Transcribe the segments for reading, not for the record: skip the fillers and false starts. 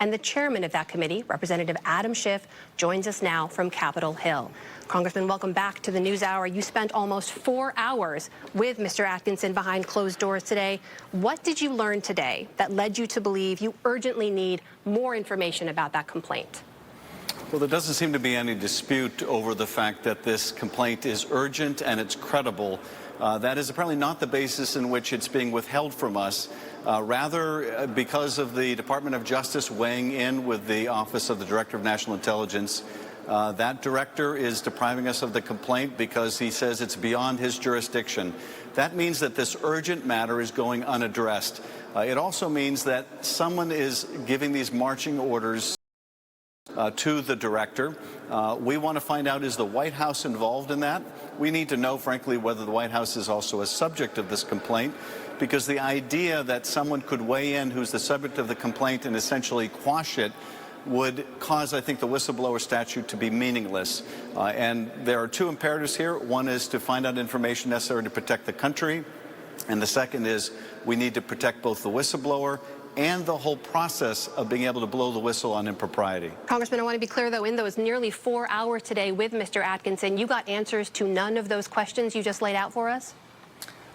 And the chairman of that committee, Representative Adam Schiff, joins us now from Capitol Hill. Congressman, welcome back to the NewsHour. You spent almost 4 hours with Mr. Atkinson behind closed doors today. What did you learn today that led you to believe you urgently need more information about that complaint? Well, there doesn't seem to be any dispute over the fact that this complaint is urgent and it's credible. That is apparently not the basis in which it's being withheld from us. Rather, because of the Department of Justice weighing in with the Office of the Director of National Intelligence, that director is depriving us of the complaint because he says it's beyond his jurisdiction. That means that this urgent matter is going unaddressed. It also means that someone is giving these marching orders to the director. We want to find out, is the White House involved in that? We need to know, frankly, whether the White House is also a subject of this complaint, because the idea that someone could weigh in who's the subject of the complaint and essentially quash it would cause, I think, the whistleblower statute to be meaningless. And there are two imperatives here. One is to find out information necessary to protect the country, and the second is we need to protect both the whistleblower and the whole process of being able to blow the whistle on impropriety. Congressman, I want to be clear, though, in those nearly 4 hours today with Mr. Atkinson, you got answers to none of those questions you just laid out for us?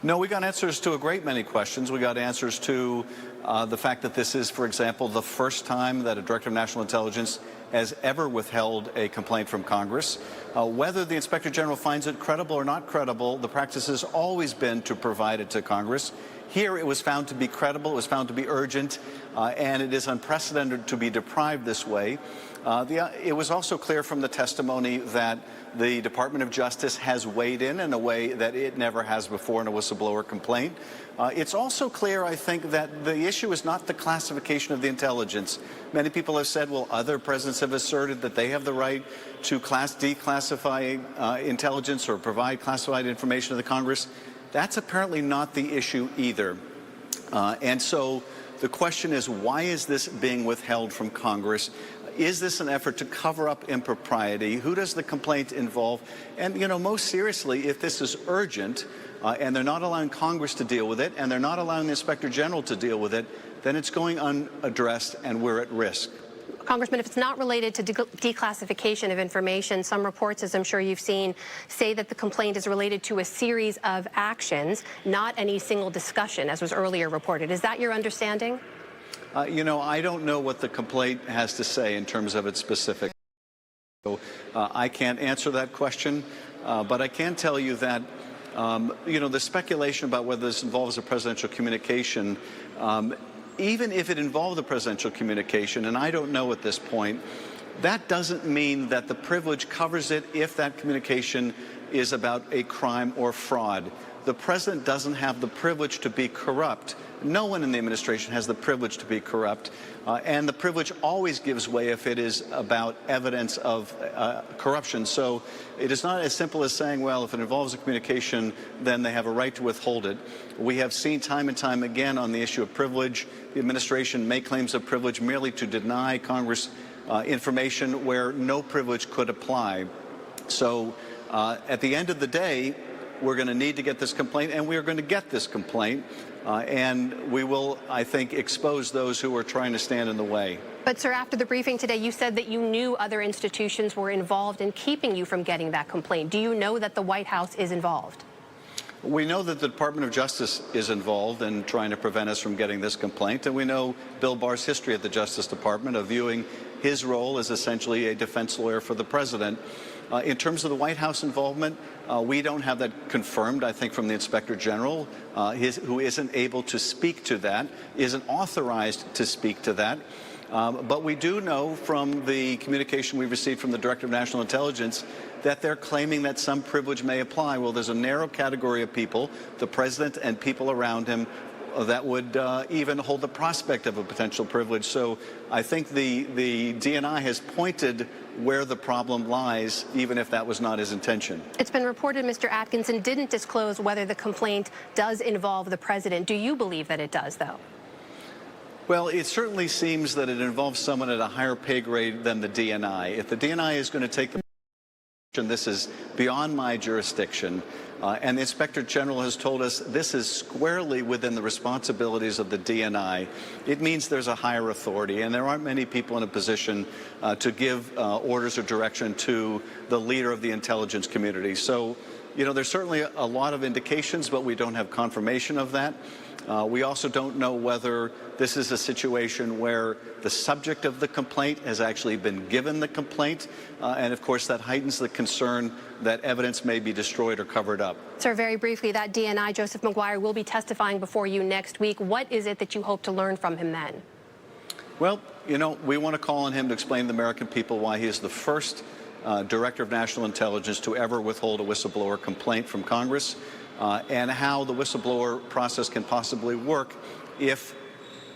No, we got answers to a great many questions. We got answers to the fact that this is, for example, the first time that a Director of National Intelligence has ever withheld a complaint from Congress. Whether the Inspector General finds it credible or not credible, the practice has always been to provide it to Congress. Here it was found to be credible, it was found to be urgent, and it is unprecedented to be deprived this way. It was also clear from the testimony that the Department of Justice has weighed in a way that it never has before in a whistleblower complaint. It's also clear, I think, that the issue is not the classification of the intelligence. Many people have said, well, other presidents have asserted that they have the right to declassify intelligence or provide classified information to the Congress. That's apparently not the issue either. And so the question is, why is this being withheld from Congress? Is this an effort to cover up impropriety? Who does the complaint involve? And, you know, most seriously, if this is urgent and they're not allowing Congress to deal with it and they're not allowing the Inspector General to deal with it, then it's going unaddressed and we're at risk. Congressman, if it's not related to declassification of information, some reports, as I'm sure you've seen, say that the complaint is related to a series of actions, not any single discussion, as was earlier reported. Is that your understanding? You know, I don't know what the complaint has to say in terms of its specifics. So I can't answer that question, but I can tell you that, you know, the speculation about whether this involves a presidential communication, even if it involved a presidential communication, and I don't know at this point, that doesn't mean that the privilege covers it if that communication is about a crime or fraud. The president doesn't have the privilege to be corrupt. No one in the administration has the privilege to be corrupt, and the privilege always gives way if it is about evidence of corruption. So it is not as simple as saying, well, if it involves a communication, then they have a right to withhold it. We have seen time and time again on the issue of privilege, the administration make claims of privilege merely to deny Congress information where no privilege could apply. So at the end of the day, we're going to need to get this complaint, and we are going to get this complaint, and we will, I think, expose those who are trying to stand in the way. But, sir, after the briefing today, you said that you knew other institutions were involved in keeping you from getting that complaint. Do you know that the White House is involved? We know that the Department of Justice is involved in trying to prevent us from getting this complaint, and we know Bill Barr's history at the Justice Department of viewing his role as essentially a defense lawyer for the president. In terms of the White House involvement, we don't have that confirmed, I think, from the Inspector General, who isn't able to speak to that, isn't authorized to speak to that. But we do know from the communication we received from the Director of National Intelligence that they're claiming that some privilege may apply. Well, there's a narrow category of people, the president and people around him, that would even hold the prospect of a potential privilege. So I think the DNI has pointed where the problem lies, even if that was not his intention. It's been reported Mr. Atkinson didn't disclose whether the complaint does involve the president. Do you believe that it does, though? Well, it certainly seems that it involves someone at a higher pay grade than the DNI. If the DNI is going to take the This is beyond my jurisdiction. And the Inspector General has told us this is squarely within the responsibilities of the DNI. It means there's a higher authority, and there aren't many people in a position to give orders or direction to the leader of the intelligence community. So, you know, there's certainly a lot of indications, but we don't have confirmation of that. We also don't know whether this is a situation where the subject of the complaint has actually been given the complaint. And of course, that heightens the concern that evidence may be destroyed or covered up. Sir, very briefly, that DNI, Joseph McGuire, will be testifying before you next week. What is it that you hope to learn from him then? Well, you know, we want to call on him to explain to the American people why he is the first Director of National Intelligence to ever withhold a whistleblower complaint from Congress, and how the whistleblower process can possibly work if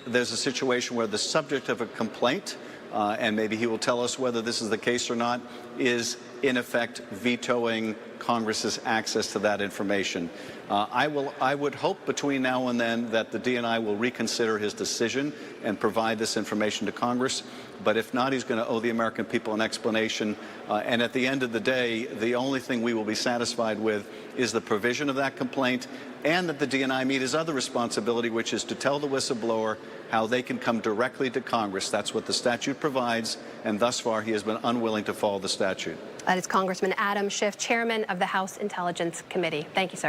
there's a situation where the subject of a complaint, and maybe he will tell us whether this is the case or not, is in effect vetoing Congress's access to that information. I would hope between now and then that the DNI will reconsider his decision and provide this information to Congress. But if not, he's going to owe the American people an explanation. And at the end of the day, the only thing we will be satisfied with is the provision of that complaint, and that the DNI meet his other responsibility, which is to tell the whistleblower how they can come directly to Congress. That's what the statute provides, and thus far he has been unwilling to follow the statute. That is Congressman Adam Schiff, chairman of the House Intelligence Committee. Thank you, sir.